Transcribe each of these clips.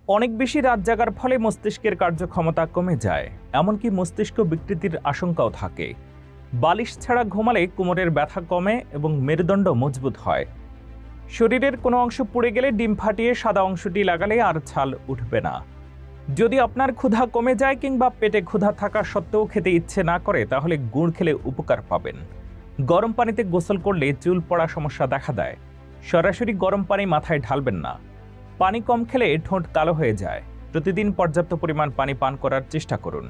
অনেক বেশি রাত জাগার ফলে মস্তিষ্কের কার্যক্ষমতা কমে যায়, এমনকি মস্তিষ্ক বিকৃতির আশঙ্কাও থাকে। বালিশ ছাড়া ঘুমালে কোমরের ব্যথা কমে এবং মেরুদণ্ড মজবুত হয়। শরীরের কোনো অংশ পুড়ে গেলে ডিম ফাটিয়ে সাদা অংশটি লাগালে আর ছাল উঠবে না। যদি আপনার ক্ষুধা কমে যায় কিংবা পেটে ক্ষুধা থাকা সত্ত্বেও খেতে ইচ্ছে না করে, তাহলে গুড় খেলে উপকার পাবেন। গরম পানিতে গোসল করলে চুল পড়া সমস্যা দেখা দেয়। সরাসরি গরম পানি মাথায় ঢালবেন না। পানি কম খেলে ঠোঁট কালো হয়ে যায়। প্রতিদিন পর্যাপ্ত পরিমাণ পানি পান করার চেষ্টা করুন।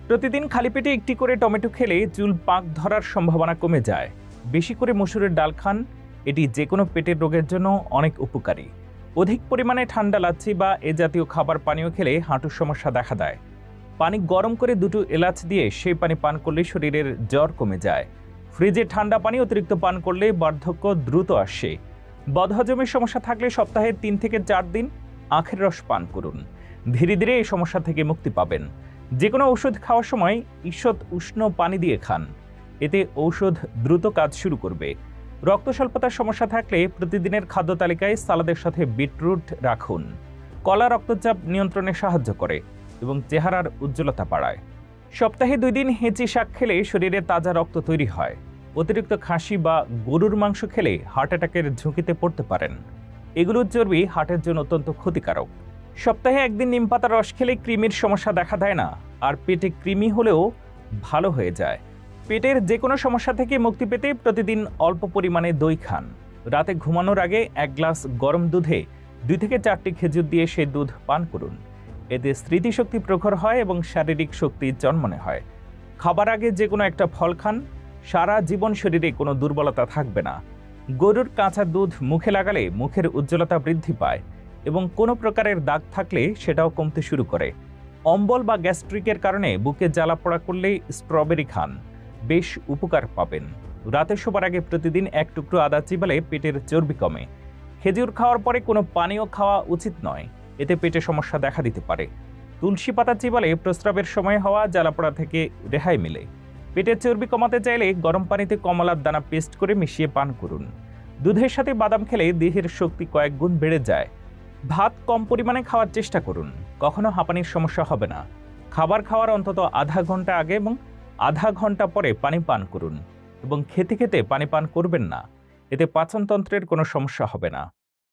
প্রতিদিন খালি পেটে একটি করে টমেটো খেলে চুল পাক ধরার সম্ভাবনা কমে যায়। বেশি করে মসুরের ডাল খান, এটি যে কোনো পেটের রোগের জন্য অনেক উপকারী। অধিক পরিমাণে ঠান্ডা লাচ্ছি বা এ জাতীয় খাবার পানীয় খেলে হাঁটুর সমস্যা দেখা দেয়। পানি গরম করে দুটো এলাচ দিয়ে সেই পানি পান করলে শরীরের জ্বর কমে যায়। ফ্রিজে ঠান্ডা পানি অতিরিক্ত পান করলে বার্ধক্য দ্রুত আসে। বদহজমের সমস্যা থাকলে সপ্তাহে 3 থেকে 4 দিন আখের রস পান করুন। ধীরে ধীরে এই সমস্যা থেকে মুক্তি পাবেন। যে কোনো ঔষধ খাওয়ার সময় ঈষৎ উষ্ণ পানি দিয়ে খান, এতে ঔষধ দ্রুত কাজ শুরু করবে। রক্ত স্বল্পতার সমস্যা থাকলে প্রতিদিনের খাদ্য তালিকায় সালাদের সাথে বিটরুট রাখুন। কলা রক্তচাপ নিয়ন্ত্রণে সাহায্য করে এবং চেহারার উজ্জ্বলতা বাড়ায়। সপ্তাহে 2 দিন হেঁচি শাক খেলে শরীরে তাজা রক্ত তৈরি হয়। অতিরিক্ত খাসি বা গরুর মাংস খেলে হার্ট অ্যাটাকের ঝুঁকিতে পড়তে পারেন। এগুলোর চর্বি হার্টের জন্য অত্যন্ত ক্ষতিকারক। সপ্তাহে 1 দিন নিমপাতার রস খেলে কৃমির সমস্যা দেখা দেয় না, আর পেটে কৃমি হলেও ভালো হয়ে যায়। পেটের যে কোনো সমস্যা থেকে মুক্তি পেতে প্রতিদিন অল্প পরিমাণে দই খান। রাতে ঘুমানোর আগে 1 গ্লাস গরম দুধে 2 থেকে 4টি খেজুর দিয়ে সেই দুধ পান করুন। এতে স্মৃতিশক্তি প্রখর হয় এবং শারীরিক শক্তি জন্মনে হয়। খাবার আগে যে কোনো একটা ফল খান, সারা জীবন শরীরে কোনো দুর্বলতা থাকবে না। গরুর কাঁচা দুধ মুখে লাগালে মুখের উজ্জ্বলতা বৃদ্ধি পায় এবং কোনো প্রকারের দাগ থাকলে সেটাও কমতে শুরু করে। অম্বল বা গ্যাস্ট্রিকের কারণে বুকে জ্বালা পোড়া করলে স্ট্রবেরি খান, বেশ উপকার পাবেন। রাতে শোবার আগে প্রতিদিন 1 টুকরো আদা চিবালে পেটের চর্বি কমে। খেজুর খাওয়ার পরে কোনো পানীয় খাওয়া উচিত নয়, এতে পেটে সমস্যা দেখা দিতে পারে। তুলসী পাতা চিবালে প্রস্রাবের সময় হওয়া জ্বালাপোড়া থেকে রেহাই মেলে। পেটের চর্বি কমাতে চাইলে গরম পানিতে কমলার দানা পেস্ট করে মিশিয়ে পান করুন। দুধের সাথে বাদাম খেলে দেহের শক্তি কয়েক গুণ বেড়ে যায়। ভাত কম পরিমাণে খাওয়ার চেষ্টা করুন, কখনো হাঁপানির সমস্যা হবে না। খাবার খাওয়ার অন্তত আধা ঘন্টা আগে এবং আধা ঘন্টা পরে পানি পান করুন এবং খেতে খেতে পানি পান করবেন না, এতে পাচনতন্ত্রের কোনো সমস্যা হবে না।